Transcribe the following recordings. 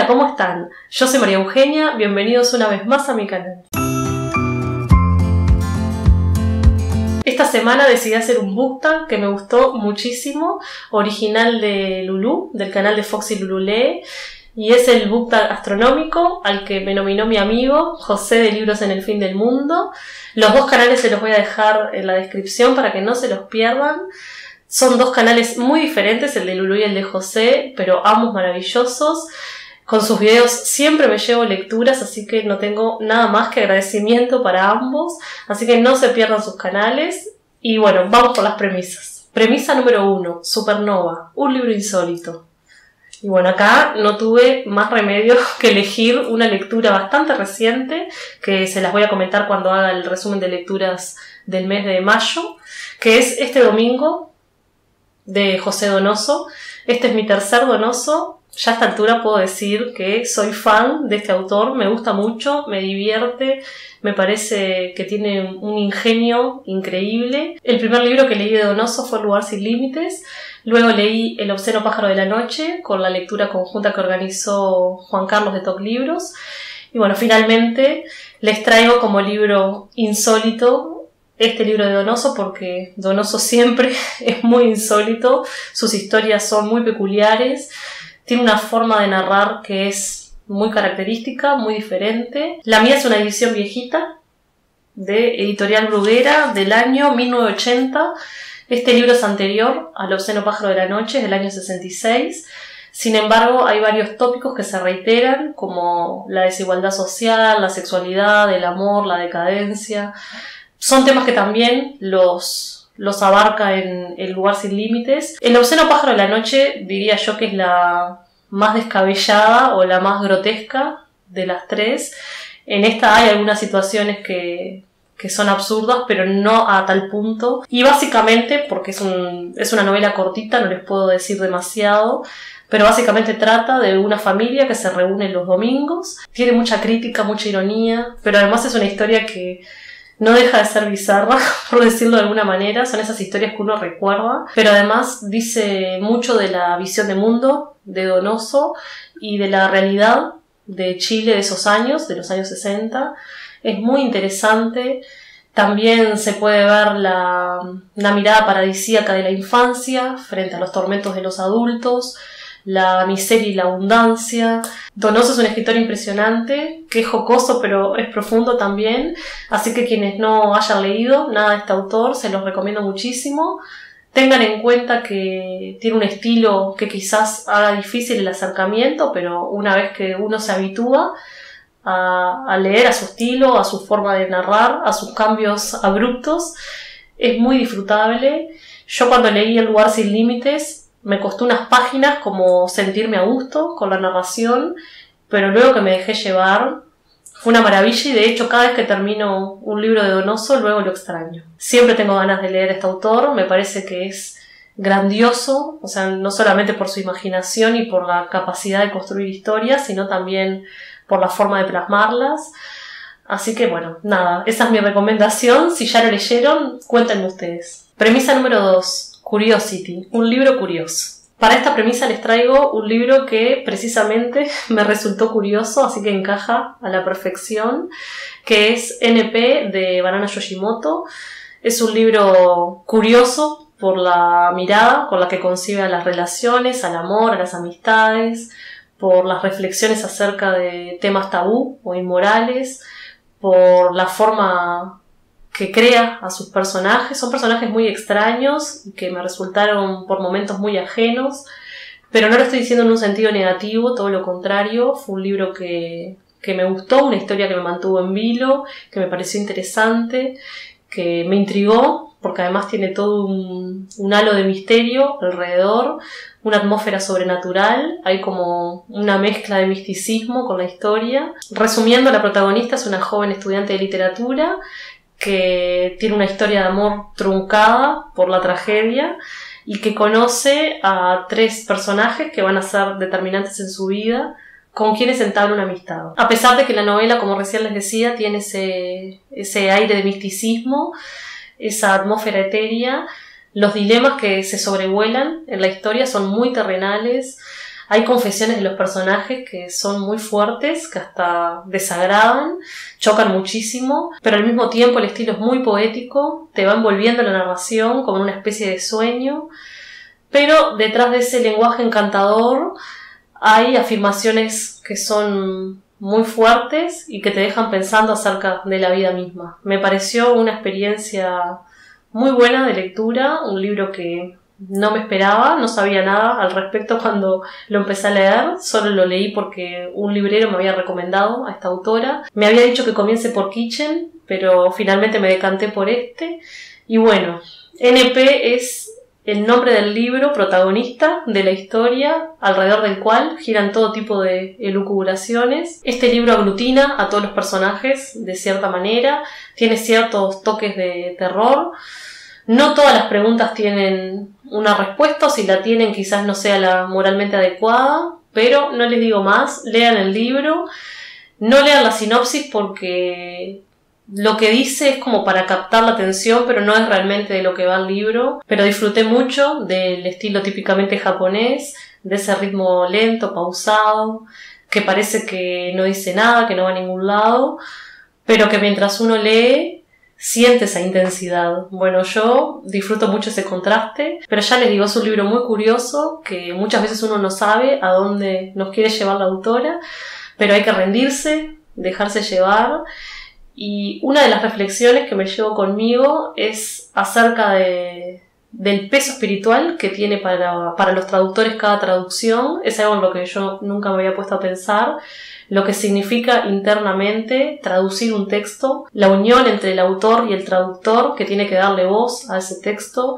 ¿cómo están? Yo soy María Eugenia, bienvenidos una vez más a mi canal. Esta semana decidí hacer un BookTag que me gustó muchísimo, original de Lulu, del canal de Foxy Lulu Lee, y es el BookTag astronómico al que me nominó mi amigo José de Libros en el Fin del Mundo. Los dos canales se los voy a dejar en la descripción para que no se los pierdan. Son dos canales muy diferentes, el de Lulu y el de José, pero ambos maravillosos. Con sus videos siempre me llevo lecturas, así que no tengo nada más que agradecimiento para ambos. Así que no se pierdan sus canales. Y bueno, vamos por las premisas. Premisa número 1, Supernova, un libro insólito. Y bueno, acá no tuve más remedio que elegir una lectura bastante reciente, que se las voy a comentar cuando haga el resumen de lecturas del mes de mayo, que es Este domingo, de José Donoso. Este es mi tercer Donoso. Ya a esta altura puedo decir que soy fan de este autor, me gusta mucho, me divierte, me parece que tiene un ingenio increíble. El primer libro que leí de Donoso fue El lugar sin límites, luego leí El obsceno pájaro de la noche, con la lectura conjunta que organizó Juan Carlos de Top Libros, y bueno, finalmente les traigo como libro insólito este libro de Donoso, porque Donoso siempre es muy insólito, sus historias son muy peculiares. Tiene una forma de narrar que es muy característica, muy diferente. La mía es una edición viejita de Editorial Bruguera del año 1980. Este libro es anterior al obsceno pájaro de la noche, es del año 66. Sin embargo, hay varios tópicos que se reiteran, como la desigualdad social, la sexualidad, el amor, la decadencia. Son temas que también los abarca en El lugar sin límites. El obsceno pájaro de la noche diría yo que es la más descabellada o la más grotesca de las tres. En esta hay algunas situaciones que son absurdas, pero no a tal punto. Y básicamente, porque es una novela cortita, no les puedo decir demasiado, pero básicamente trata de una familia que se reúne los domingos. Tiene mucha crítica, mucha ironía, pero además es una historia que no deja de ser bizarra, por decirlo de alguna manera. Son esas historias que uno recuerda, pero además dice mucho de la visión de mundo de Donoso y de la realidad de Chile de esos años, de los años 60. Es muy interesante. También se puede ver una mirada paradisíaca de la infancia frente a los tormentos de los adultos, la miseria y la abundancia. Donoso es un escritor impresionante, que es jocoso pero es profundo también, así que quienes no hayan leído nada de este autor, se los recomiendo muchísimo. Tengan en cuenta que tiene un estilo que quizás haga difícil el acercamiento, pero una vez que uno se habitúa a leer a su estilo, a su forma de narrar, a sus cambios abruptos, es muy disfrutable. Yo cuando leí El lugar sin límites me costó unas páginas como sentirme a gusto con la narración, pero luego que me dejé llevar fue una maravilla, y de hecho cada vez que termino un libro de Donoso luego lo extraño. Siempre tengo ganas de leer a este autor, me parece que es grandioso, o sea, no solamente por su imaginación y por la capacidad de construir historias, sino también por la forma de plasmarlas. Así que bueno, nada, esa es mi recomendación. Si ya lo leyeron, cuéntenme ustedes. Premisa número 2. Curiosity, un libro curioso. Para esta premisa les traigo un libro que precisamente me resultó curioso, así que encaja a la perfección, que es NP de Banana Yoshimoto. Es un libro curioso por la mirada con la que concibe a las relaciones, al amor, a las amistades, por las reflexiones acerca de temas tabú o inmorales, por la forma que crea a sus personajes. Son personajes muy extraños que me resultaron por momentos muy ajenos, pero no lo estoy diciendo en un sentido negativo, todo lo contrario. Fue un libro que me gustó, una historia que me mantuvo en vilo, que me pareció interesante, que me intrigó, porque además tiene todo un halo de misterio alrededor, una atmósfera sobrenatural, hay como una mezcla de misticismo con la historia. Resumiendo, la protagonista es una joven estudiante de literatura que tiene una historia de amor truncada por la tragedia y que conoce a 3 personajes que van a ser determinantes en su vida, con quienes entabla una amistad. A pesar de que la novela, como recién les decía, tiene ese aire de misticismo, esa atmósfera etérea, los dilemas que se sobrevuelan en la historia son muy terrenales. Hay confesiones de los personajes que son muy fuertes, que hasta desagradan, chocan muchísimo, pero al mismo tiempo el estilo es muy poético, te va envolviendo la narración como una especie de sueño, pero detrás de ese lenguaje encantador hay afirmaciones que son muy fuertes y que te dejan pensando acerca de la vida misma. Me pareció una experiencia muy buena de lectura, un libro que no me esperaba, no sabía nada al respecto cuando lo empecé a leer, solo lo leí porque un librero me había recomendado a esta autora. Me había dicho que comience por Kitchen, pero finalmente me decanté por este. Y bueno, NP es el nombre del libro protagonista de la historia, alrededor del cual giran todo tipo de elucubraciones. Este libro aglutina a todos los personajes de cierta manera, tiene ciertos toques de terror. No todas las preguntas tienen una respuesta, o si la tienen quizás no sea la moralmente adecuada, pero no les digo más, lean el libro, no lean la sinopsis porque lo que dice es como para captar la atención, pero no es realmente de lo que va el libro. Pero disfruté mucho del estilo típicamente japonés, de ese ritmo lento, pausado, que parece que no dice nada, que no va a ningún lado, pero que mientras uno lee siente esa intensidad. Bueno, yo disfruto mucho ese contraste, pero ya les digo, es un libro muy curioso, que muchas veces uno no sabe a dónde nos quiere llevar la autora, pero hay que rendirse, dejarse llevar. Y una de las reflexiones que me llevo conmigo es acerca del peso espiritual que tiene para los traductores cada traducción. Es algo en lo que yo nunca me había puesto a pensar, lo que significa internamente traducir un texto, la unión entre el autor y el traductor que tiene que darle voz a ese texto.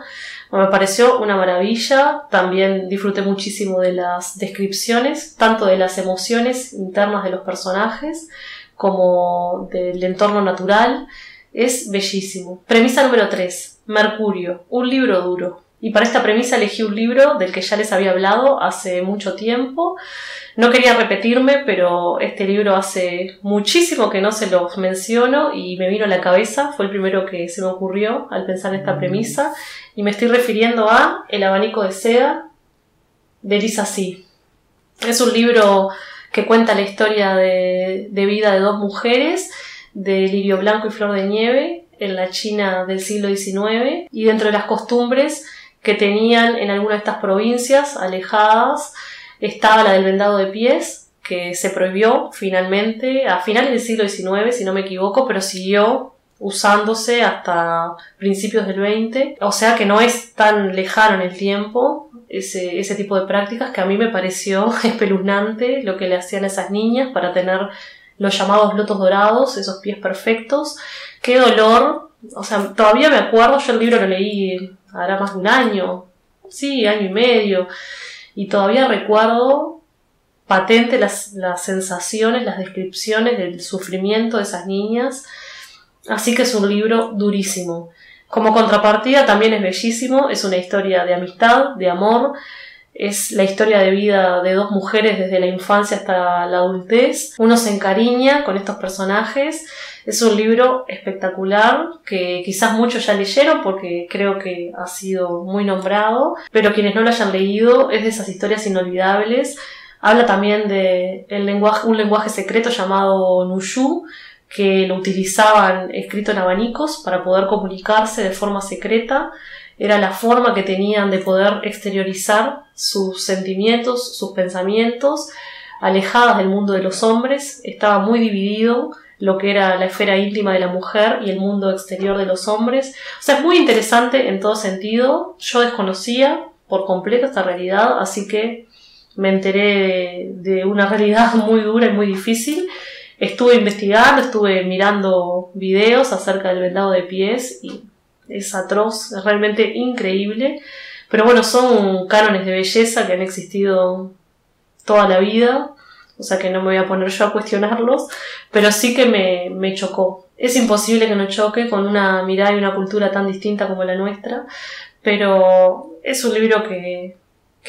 Me pareció una maravilla. También disfruté muchísimo de las descripciones, tanto de las emociones internas de los personajes como del entorno natural. Es bellísimo. Premisa número 3. Mercurio, un libro duro. Y para esta premisa elegí un libro del que ya les había hablado hace mucho tiempo. No quería repetirme, pero este libro hace muchísimo que no se los menciono y me vino a la cabeza. Fue el primero que se me ocurrió al pensar en esta premisa. Y me estoy refiriendo a El abanico de seda, de Lisa C. Es un libro que cuenta la historia de vida de dos mujeres, de Lirio Blanco y Flor de Nieve, en la China del siglo XIX, y dentro de las costumbres que tenían en alguna de estas provincias alejadas, estaba la del vendado de pies, que se prohibió finalmente a finales del siglo XIX, si no me equivoco, pero siguió usándose hasta principios del XX, o sea que no es tan lejano en el tiempo ese tipo de prácticas, que a mí me pareció espeluznante lo que le hacían a esas niñas para tener los llamados lotos dorados, esos pies perfectos. ¡Qué dolor! O sea, todavía me acuerdo, yo el libro lo leí hará más de un año, sí, año y medio, y todavía recuerdo patente las sensaciones, las descripciones del sufrimiento de esas niñas. Así que es un libro durísimo. Como contrapartida también es bellísimo, es una historia de amistad, de amor, es la historia de vida de dos mujeres desde la infancia hasta la adultez. Uno se encariña con estos personajes. Es un libro espectacular que quizás muchos ya leyeron porque creo que ha sido muy nombrado, pero quienes no lo hayan leído es de esas historias inolvidables. Habla también de un lenguaje secreto llamado Nushu, que lo utilizaban escrito en abanicos para poder comunicarse de forma secreta. Era la forma que tenían de poder exteriorizar sus sentimientos, sus pensamientos, alejadas del mundo de los hombres. Estaba muy dividido lo que era la esfera íntima de la mujer y el mundo exterior de los hombres. O sea, es muy interesante en todo sentido. Yo desconocía por completo esta realidad, así que me enteré de una realidad muy dura y muy difícil. Estuve investigando, estuve mirando videos acerca del vendado de pies y es atroz, es realmente increíble. Pero bueno, son cánones de belleza que han existido toda la vida, o sea que no me voy a poner yo a cuestionarlos, pero sí que me chocó. Es imposible que no choque con una mirada y una cultura tan distinta como la nuestra, pero es un libro que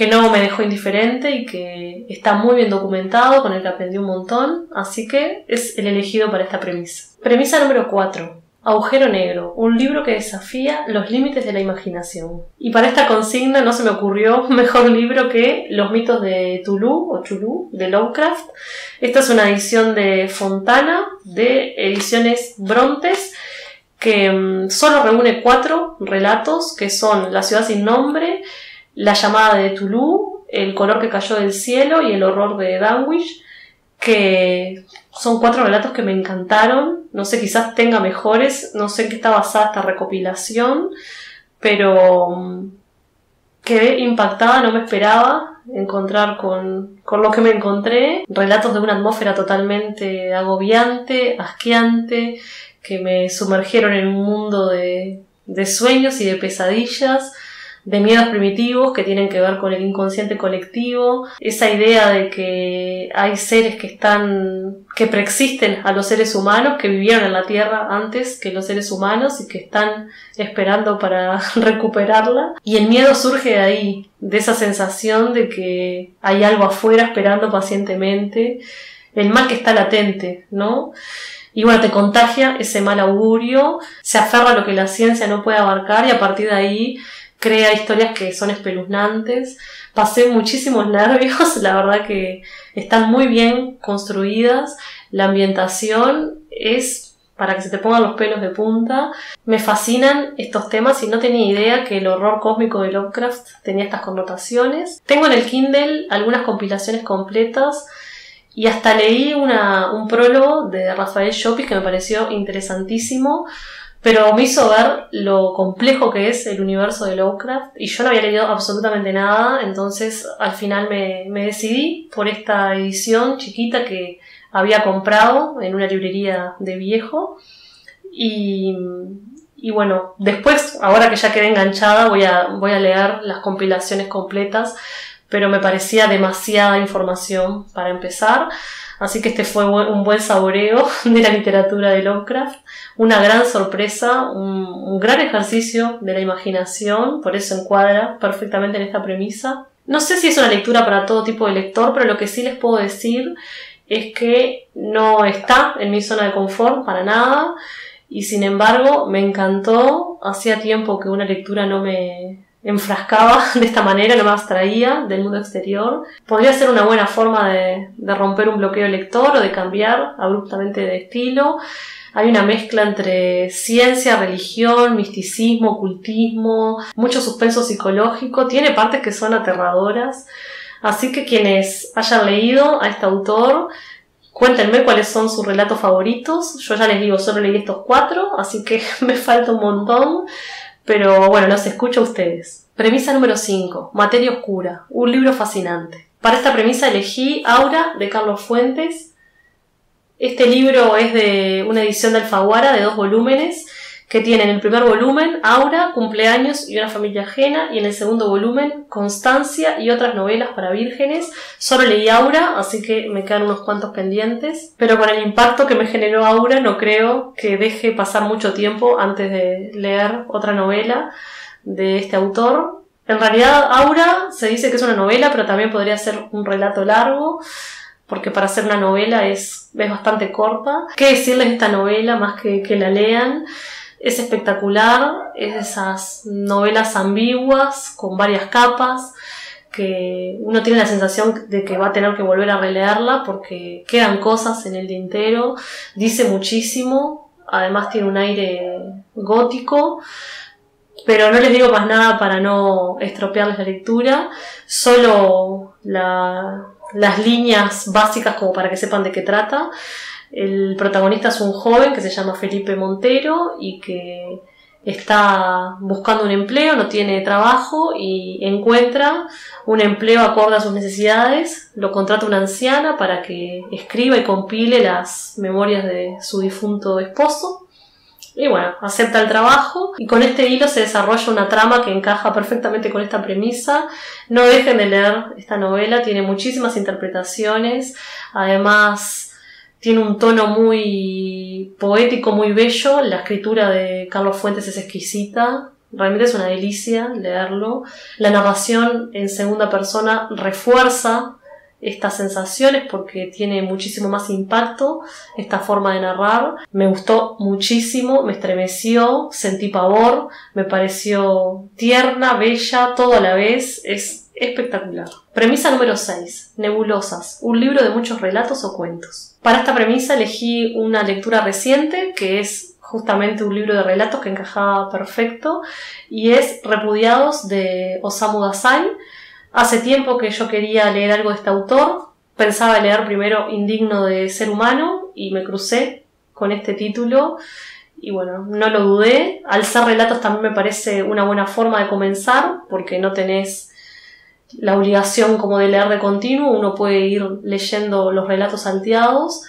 no me dejó indiferente y que está muy bien documentado, con el que aprendí un montón, así que es el elegido para esta premisa. Premisa número 4. Agujero Negro, un libro que desafía los límites de la imaginación. Y para esta consigna no se me ocurrió mejor libro que Los mitos de Cthulhu o Chulú de Lovecraft. Esta es una edición de Fontana, de Ediciones Brontes, que solo reúne 4 relatos, que son La ciudad sin nombre, La llamada de Cthulhu, El color que cayó del cielo y El horror de Danwich, que son 4 relatos que me encantaron. No sé, quizás tenga mejores, no sé en qué está basada esta recopilación, pero quedé impactada, no me esperaba encontrar con lo que me encontré. Relatos de una atmósfera totalmente agobiante, asqueante, que me sumergieron en un mundo de sueños y de pesadillas, de miedos primitivos que tienen que ver con el inconsciente colectivo, esa idea de que hay seres que preexisten a los seres humanos, que vivieron en la Tierra antes que los seres humanos y que están esperando para recuperarla. Y el miedo surge de ahí, de esa sensación de que hay algo afuera esperando pacientemente, el mal que está latente, ¿no? Y bueno, te contagia ese mal augurio, se aferra a lo que la ciencia no puede abarcar y a partir de ahí crea historias que son espeluznantes. Pasé muchísimos nervios, la verdad que están muy bien construidas. La ambientación es para que se te pongan los pelos de punta. Me fascinan estos temas y no tenía idea que el horror cósmico de Lovecraft tenía estas connotaciones. Tengo en el Kindle algunas compilaciones completas y hasta leí un prólogo de Rafael Llopis que me pareció interesantísimo, pero me hizo ver lo complejo que es el universo de Lovecraft y yo no había leído absolutamente nada, entonces al final me decidí por esta edición chiquita que había comprado en una librería de viejo y bueno, después, ahora que ya quedé enganchada, voy a leer las compilaciones completas, pero me parecía demasiada información para empezar. Así que este fue un buen saboreo de la literatura de Lovecraft, una gran sorpresa, un gran ejercicio de la imaginación, por eso encuadra perfectamente en esta premisa. No sé si es una lectura para todo tipo de lector, pero lo que sí les puedo decir es que no está en mi zona de confort para nada, y sin embargo me encantó. Hacía tiempo que una lectura no me enfrascaba de esta manera, no me abstraía del mundo exterior. Podría ser una buena forma de romper un bloqueo lector o de cambiar abruptamente de estilo. Hay una mezcla entre ciencia, religión, misticismo, ocultismo, mucho suspenso psicológico, tiene partes que son aterradoras. Así que quienes hayan leído a este autor, cuéntenme cuáles son sus relatos favoritos. Yo ya les digo, solo leí estos 4, así que me falta un montón. Pero bueno, los escucho a ustedes. Premisa número 5. Materia oscura. Un libro fascinante. Para esta premisa elegí Aura, de Carlos Fuentes. Este libro es de una edición de Alfaguara de 2 volúmenes, que tienen el primer volumen, Aura, Cumpleaños y una familia ajena, y en el segundo volumen, Constancia y otras novelas para vírgenes. Solo leí Aura, así que me quedan unos cuantos pendientes, pero con el impacto que me generó Aura no creo que deje pasar mucho tiempo antes de leer otra novela de este autor. En realidad Aura se dice que es una novela, pero también podría ser un relato largo, porque para hacer una novela es bastante corta. ¿Qué decirles de esta novela más que la lean? Es espectacular, es de esas novelas ambiguas, con varias capas, que uno tiene la sensación de que va a tener que volver a releerla porque quedan cosas en el tintero, dice muchísimo, además tiene un aire gótico, pero no les digo más nada para no estropearles la lectura, solo las líneas básicas como para que sepan de qué trata. El protagonista es un joven que se llama Felipe Montero y que está buscando un empleo, no tiene trabajo y encuentra un empleo acorde a sus necesidades. Lo contrata una anciana para que escriba y compile las memorias de su difunto esposo. Y bueno, acepta el trabajo y con este hilo se desarrolla una trama que encaja perfectamente con esta premisa. No dejen de leer esta novela, tiene muchísimas interpretaciones, además tiene un tono muy poético, muy bello. La escritura de Carlos Fuentes es exquisita. Realmente es una delicia leerlo. La narración en segunda persona refuerza estas sensaciones porque tiene muchísimo más impacto esta forma de narrar. Me gustó muchísimo, me estremeció, sentí pavor, me pareció tierna, bella, todo a la vez, es espectacular. Premisa número 6. Nebulosas, un libro de muchos relatos o cuentos. Para esta premisa elegí una lectura reciente que es justamente un libro de relatos que encajaba perfecto y es Repudiados de Osamu Dazai. Hace tiempo que yo quería leer algo de este autor, pensaba leer primero Indigno de ser humano y me crucé con este título y bueno, no lo dudé. Al ser relatos también me parece una buena forma de comenzar porque no tenés la obligación como de leer de continuo, uno puede ir leyendo los relatos salteados,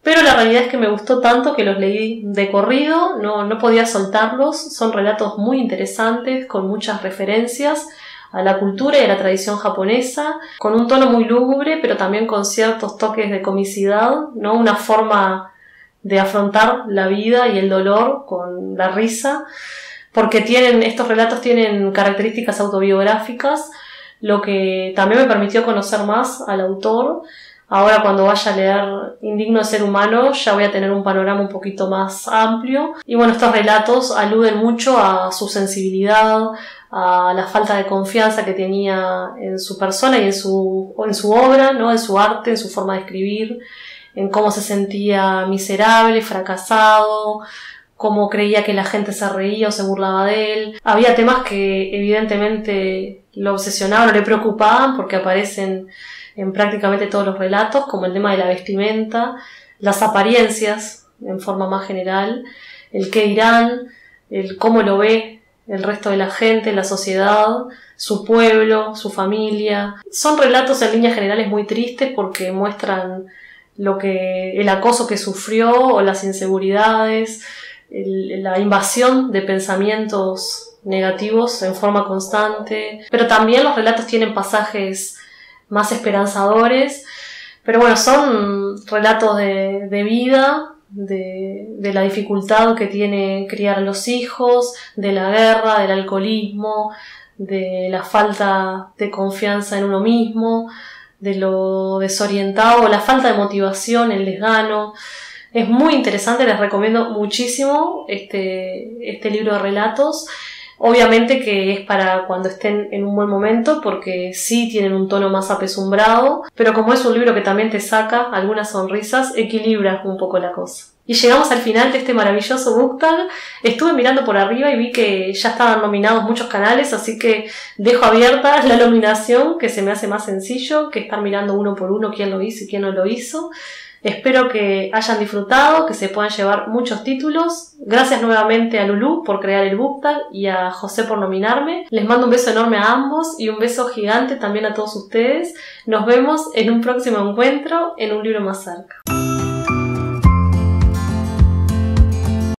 pero la realidad es que me gustó tanto que los leí de corrido, no podía soltarlos. Son relatos muy interesantes, con muchas referencias a la cultura y a la tradición japonesa, con un tono muy lúgubre, pero también con ciertos toques de comicidad, ¿no? Una forma de afrontar la vida y el dolor con la risa, porque estos relatos tienen características autobiográficas, lo que también me permitió conocer más al autor. Ahora cuando vaya a leer Indigno de ser humano ya voy a tener un panorama un poquito más amplio. Y bueno, estos relatos aluden mucho a su sensibilidad, a la falta de confianza que tenía en su persona y en su obra, ¿no? En su arte, en su forma de escribir, en cómo se sentía miserable, fracasado, cómo creía que la gente se reía o se burlaba de él. Había temas que evidentemente lo obsesionaban o le preocupaban porque aparecen en prácticamente todos los relatos, como el tema de la vestimenta, las apariencias en forma más general, el qué dirán, el cómo lo ve el resto de la gente, la sociedad, su pueblo, su familia. Son relatos en líneas generales muy tristes porque muestran el acoso que sufrió o las inseguridades, la invasión de pensamientos negativos en forma constante, pero también los relatos tienen pasajes más esperanzadores, pero bueno, son relatos de vida, de la dificultad que tiene criar a los hijos, de la guerra, del alcoholismo, de la falta de confianza en uno mismo, de lo desorientado, la falta de motivación, el desgano. Es muy interesante, les recomiendo muchísimo este libro de relatos. Obviamente que es para cuando estén en un buen momento, porque sí tienen un tono más apesumbrado, pero como es un libro que también te saca algunas sonrisas, equilibra un poco la cosa. Y llegamos al final de este maravilloso BookTag. Estuve mirando por arriba y vi que ya estaban nominados muchos canales, así que dejo abierta la nominación, que se me hace más sencillo que estar mirando uno por uno quién lo hizo y quién no lo hizo. Espero que hayan disfrutado, que se puedan llevar muchos títulos. Gracias nuevamente a Lulú por crear el BookTag y a José por nominarme. Les mando un beso enorme a ambos y un beso gigante también a todos ustedes. Nos vemos en un próximo encuentro en Un Libro Más Cerca.